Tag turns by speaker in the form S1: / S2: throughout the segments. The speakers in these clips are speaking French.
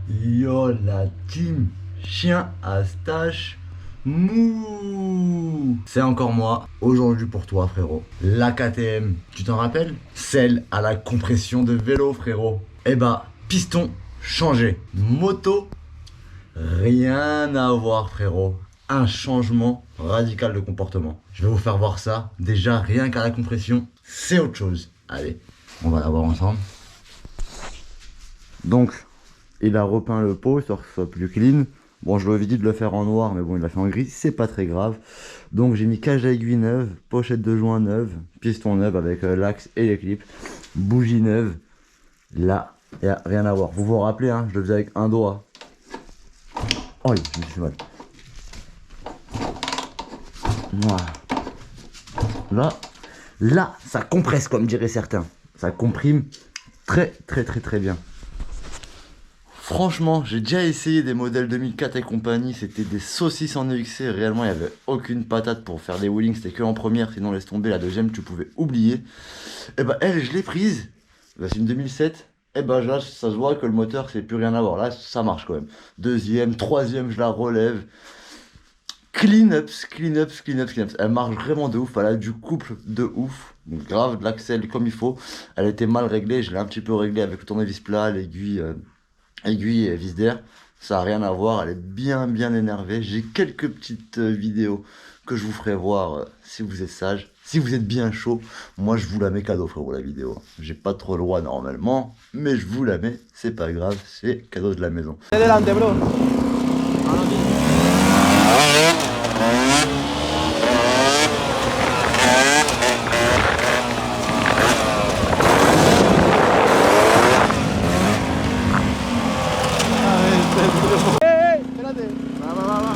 S1: Yo la team, chien à stache, mouh. C'est encore moi, aujourd'hui pour toi frérot. La KTM, tu t'en rappelles? Celle à la compression de vélo frérot. Eh bah, piston changé. Moto, rien à voir frérot. Un changement radical de comportement. Je vais vous faire voir ça. Déjà, rien qu'à la compression, c'est autre chose. Allez, on va la voir ensemble. Donc, il a repeint le pot, histoire que ce soit plus clean. Bon, je lui avais dit de le faire en noir, mais bon, il l'a fait en gris, c'est pas très grave. Donc, j'ai mis cage à aiguille neuve, pochette de joint neuve, piston neuf avec l'axe et les clips, bougie neuve. Là, il n'y a rien à voir. Vous vous rappelez, hein, je le faisais avec un doigt. Oh, je me suis fait mal. Voilà. Là, ça compresse, comme diraient certains. Ça comprime très bien. Franchement, j'ai déjà essayé des modèles 2004 et compagnie, c'était des saucisses en EXC, réellement il n'y avait aucune patate pour faire des wheelings, c'était que en première, sinon laisse tomber, la deuxième tu pouvais oublier. Et bah elle, je l'ai prise, bah, c'est une 2007, et bah là ça se voit que le moteur c'est plus rien à voir, là ça marche quand même. Deuxième, troisième, je la relève, clean ups, clean ups, clean ups, clean ups, elle marche vraiment de ouf, elle a du couple de ouf, donc grave de l'axel comme il faut, elle était mal réglée, je l'ai un petit peu réglée avec le tournevis plat, l'aiguille... aiguille et vis d'air, ça n'a rien à voir, elle est bien énervée. J'ai quelques petites vidéos que je vous ferai voir si vous êtes sage, si vous êtes bien chaud. Moi je vous la mets cadeau frérot la vidéo. J'ai pas trop le droit normalement, mais je vous la mets, c'est pas grave, c'est cadeau de la maison.
S2: Adelante, bro. Espérate. Va.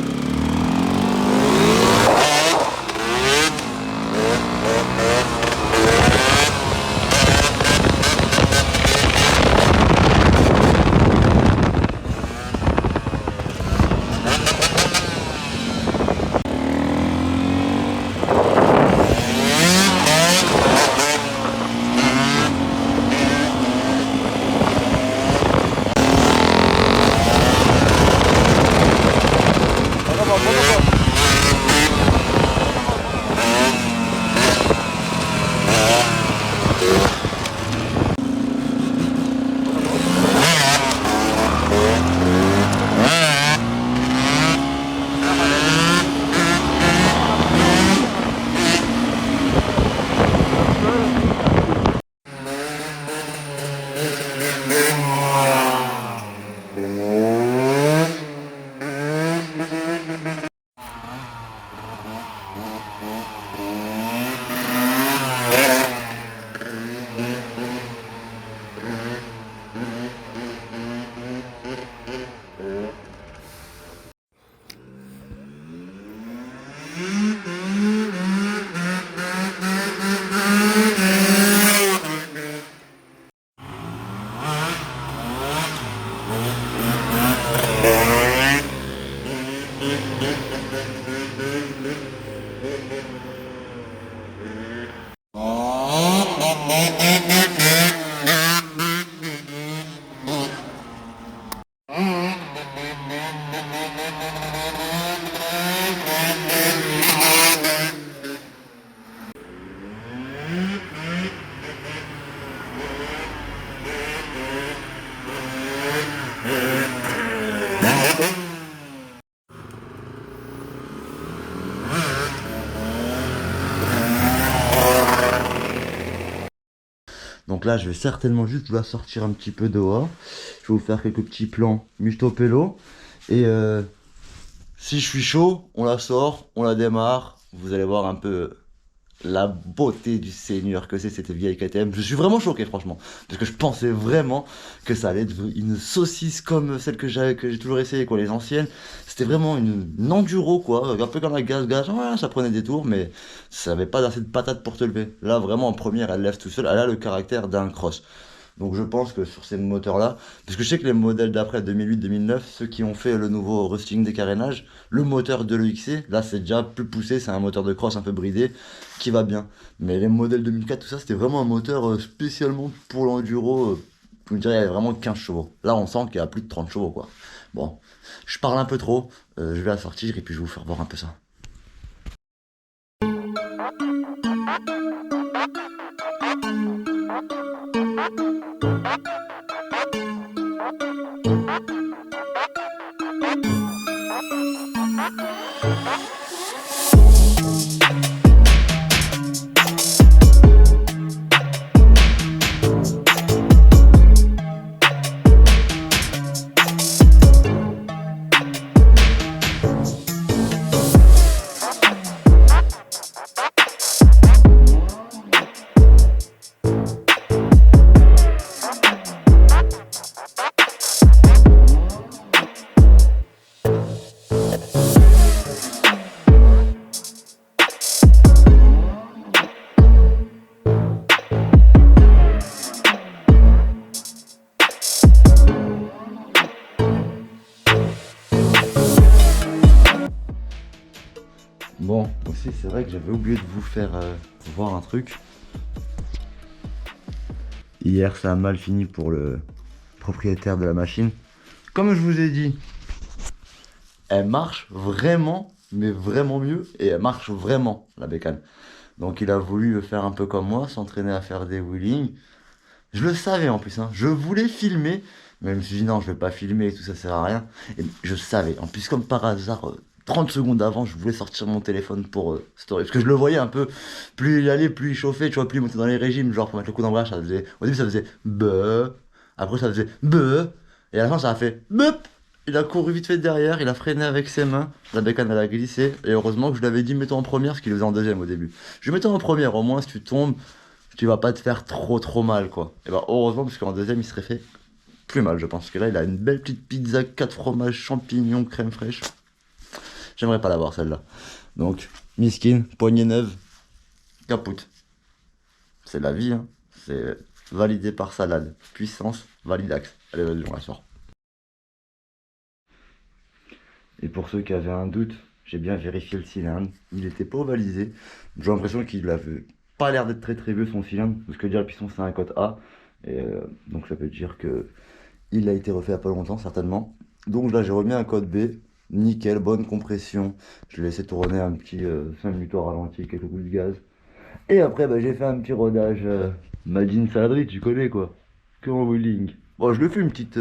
S2: Poco.
S1: Donc là je vais certainement juste la sortir un petit peu dehors. Je vais vous faire quelques petits plans Musto Pelo. Et si je suis chaud, on la sort, on la démarre. Vous allez voir un peu la beauté du Seigneur que c'est cette vieille KTM. Je suis vraiment choqué franchement, parce que je pensais vraiment que ça allait être une saucisse comme celle que j'ai toujours essayé, quoi, les anciennes. C'était vraiment une enduro, quoi, un peu comme la gaz, ouais, ça prenait des tours, mais ça avait pas assez de patate pour te lever. Là, vraiment, en première, elle lève tout seul, elle a le caractère d'un cross. Donc je pense que sur ces moteurs-là, parce que je sais que les modèles d'après 2008-2009, ceux qui ont fait le nouveau rusting des carénages, le moteur de l'EXC, là c'est déjà plus poussé, c'est un moteur de cross un peu bridé, qui va bien. Mais les modèles 2004, tout ça, c'était vraiment un moteur spécialement pour l'enduro, On dirait qu'il y avait vraiment 15 chevaux. Là, on sent qu'il y a plus de 30 chevaux, quoi. Bon, je parle un peu trop, je vais la sortir et puis je vais vous faire voir un peu ça. Bon, aussi c'est vrai que j'avais oublié de vous faire voir un truc. Hier ça a mal fini pour le propriétaire de la machine. Comme je vous ai dit, elle marche vraiment, mais vraiment mieux. Et elle marche vraiment, la bécane. Donc il a voulu faire un peu comme moi, s'entraîner à faire des wheelings. Je le savais en plus, hein. Je voulais filmer, mais je me suis dit non, je vais pas filmer et tout ça sert à rien. Et je savais, en plus comme par hasard, 30 secondes avant, je voulais sortir mon téléphone pour story. Parce que je le voyais un peu, plus il allait, plus il chauffait, tu vois, plus il montait dans les régimes, genre pour mettre le coup d'embrayage, ça faisait. Au début ça faisait be, après ça faisait be, et à la fin ça a fait beup. Il a couru vite fait derrière, il a freiné avec ses mains, la bécane elle a glissé, et heureusement que je lui avais dit mets-toi en première, ce qu'il faisait en deuxième au début. Je lui mets-toi en première, au moins si tu tombes, tu vas pas te faire trop mal quoi. Et bah heureusement parce qu'en deuxième il serait fait plus mal je pense. Parce que là il a une belle petite pizza, 4 fromages, champignons, crème fraîche. J'aimerais pas l'avoir celle-là. Donc, miskin, poignée neuve, capoute. C'est la vie, hein. C'est validé par Salade. Puissance, validax. Allez, vas-y, on la sort. Et pour ceux qui avaient un doute, j'ai bien vérifié le cylindre. Il était pas ovalisé. J'ai l'impression qu'il avait pas l'air d'être très vieux son cylindre. Parce que déjà le piston c'est un code A. Et donc ça veut dire que il a été refait il y a pas longtemps certainement. Donc là j'ai remis un code B. Nickel, bonne compression. Je l'ai laissé tourner un petit 5 minutes au ralenti, quelques coups de gaz. Et après, bah, j'ai fait un petit rodage Madine Saladerie, tu connais quoi. Que en wheeling. Bon, je le fais une petite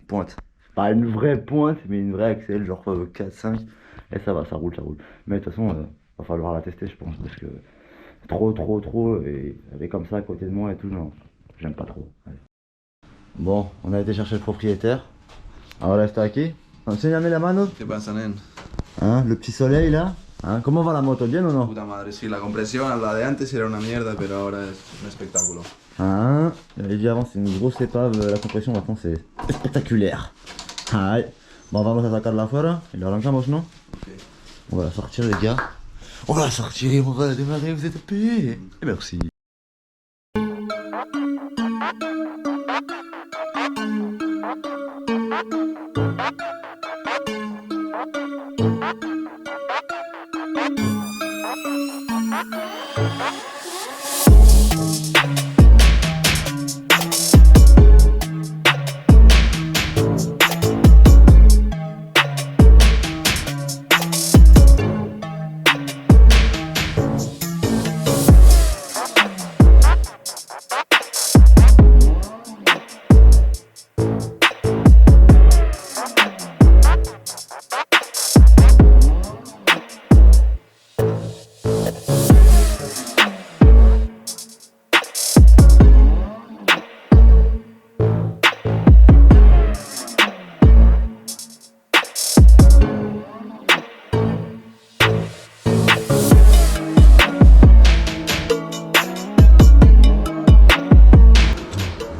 S1: pointe. Pas une vraie pointe, mais une vraie axelle, genre 4-5. Et ça va, ça roule. Mais de toute façon, va falloir la tester, je pense. Parce que trop. Et elle est comme ça à côté de moi et tout. Non, j'aime pas trop. Allez. Bon, on a été chercher le propriétaire. Ahora está aquí. Enséñame la mano.
S3: ¿Qué pasa, nen?
S1: Hein, le petit soleil là. Hein, comment va la moto? ¿Bien o no?
S3: Puta madre, sí, la compresión, la de antes era una mierda, pero ahora es un espectáculo.
S1: Hein, évidemment c'est une grosse épave, la compression maintenant c'est spectaculaire. Aïe. Bon, vamos a sacarla afuera y la arrancamos, ¿no?
S3: Ok.
S1: On va la sortir les gars. On va la sortir et on va la démarrer, vous êtes payés. Et merci.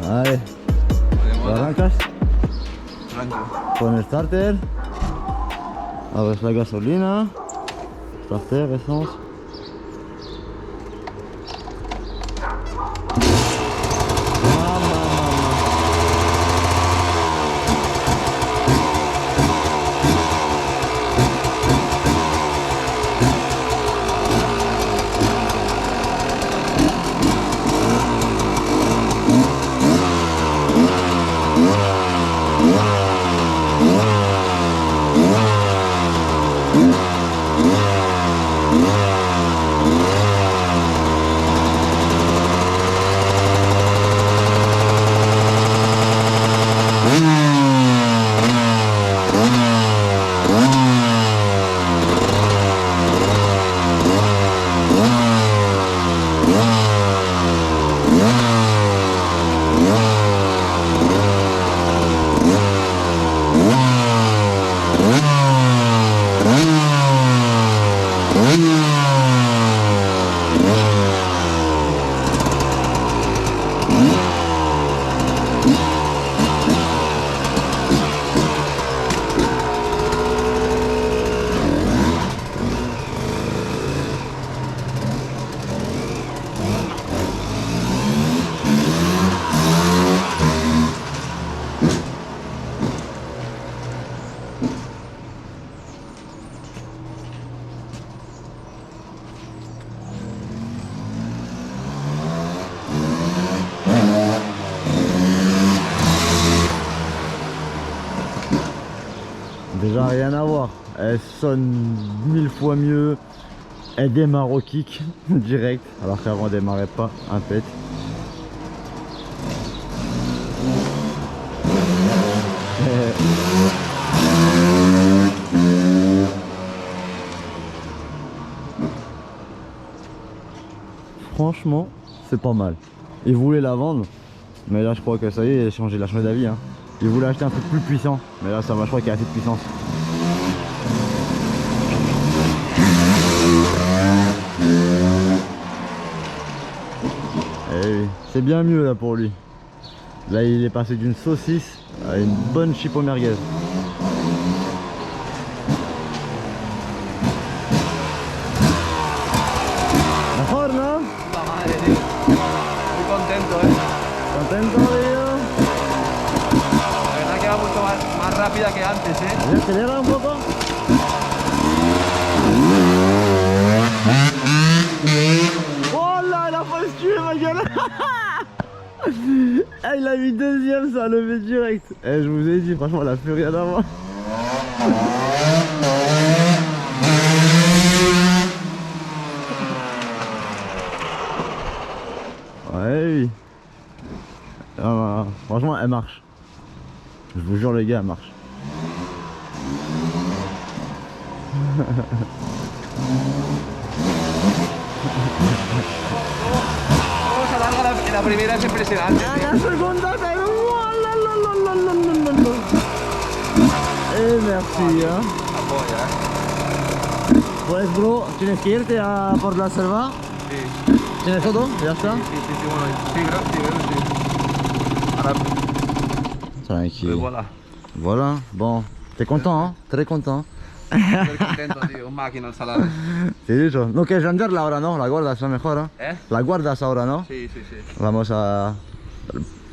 S1: Allez, ¿lo arrancas?
S3: Arranca.
S1: Con el starter. Abres la gasolina. Starter, essence. Déjà rien à voir. Elle sonne 1000 fois mieux. Elle démarre au kick direct. Alors qu'avant elle démarrait pas un pet. Franchement, c'est pas mal. Il voulait la vendre, mais là je crois que ça y est, il a changé d'avis. Hein. Il voulait acheter un truc plus puissant, mais là ça va, je crois qu'il y a assez de puissance. Eh oui, c'est bien mieux là pour lui. Là il est passé d'une saucisse à une bonne chip au merguez. Mejor, ¿no?
S3: Puta madre, tío. Muy contento,
S1: ¿Contento, tío?
S3: La verdad que va mucho más rápida que antes,
S1: ¿Se acelera un poco? Oh là, il a pas tué ma gueule. Ah, il a mis deuxième, ça a levé direct. Eh, je vous ai dit, franchement, elle a plus rien à voir. Ouais, oui. Ah, franchement, elle marche. Je vous jure, les gars, elle marche.
S3: Vamos a larga la primera es impresionante.
S1: La seconda, c'est... Eh, merci, hein.
S3: Apoya,
S1: Pues, bro, tienes que irte a por la selva.
S3: Sí,
S1: ¿Tienes todo? ¿Ya está?
S3: sí, bueno, sí, creo, sí.
S1: Tranquille.
S3: Voilà.
S1: Voilà, bon. T'es content, hein? Très content.
S3: Estoy contento, tío. Un máquina el salado.
S1: Sí, dicho. No quieres venderla ahora, ¿no? La guardas mejor, ¿eh?
S3: ¿Eh?
S1: La guardas ahora, ¿no?
S3: Sí, sí, sí.
S1: Vamos a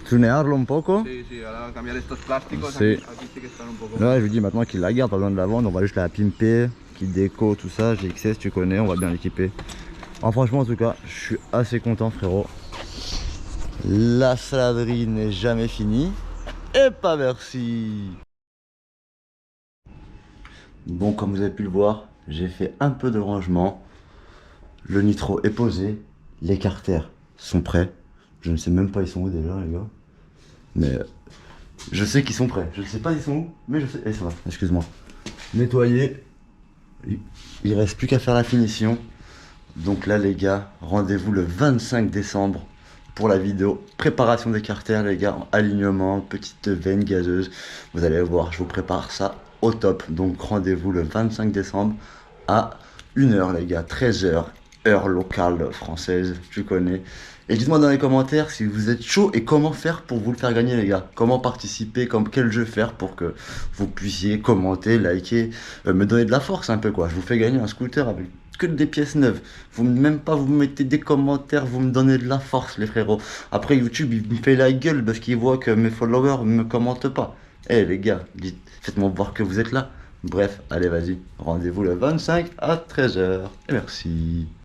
S1: tunearlo un poco.
S3: Sí, sí, ahora cambiar estos plásticos.
S1: Sí.
S3: Aquí sí que están un poco.
S1: Là, je lui dis maintenant qu'il la garde, pas besoin de la vendre. On va juste la pimper, qu'il déco, tout ça. GXS, tu connais, on va bien l'équiper. Alors, franchement, en tout cas, je suis assez content, frérot. La saladerie n'est jamais finie. Et pas merci. Bon, comme vous avez pu le voir, j'ai fait un peu de rangement. Le nitro est posé. Les carters sont prêts. Je ne sais même pas ils sont où déjà, les gars. Mais je sais qu'ils sont prêts. Je ne sais pas ils sont où, mais je sais. Eh, ça va, excuse-moi. Nettoyer. Il reste plus qu'à faire la finition. Donc là, les gars, rendez-vous le 25 décembre pour la vidéo préparation des carters, les gars, en alignement, petite veine gazeuse. Vous allez voir, je vous prépare ça au top. Donc rendez-vous le 25 décembre à 1h, les gars, 13h, heure locale française, tu connais. Et dites-moi dans les commentaires si vous êtes chaud et comment faire pour vous le faire gagner, les gars. Comment participer, quel jeu faire pour que vous puissiez commenter, liker, me donner de la force un peu, quoi. Je vous fais gagner un scooter avec que des pièces neuves. Vous même pas vous mettez des commentaires, vous me donnez de la force, les frérots. Après YouTube, il me fait la gueule parce qu'il voit que mes followers me commentent pas. Eh les gars, faites-moi voir que vous êtes là. Bref, allez vas-y, rendez-vous le 25 à 13h. Et merci.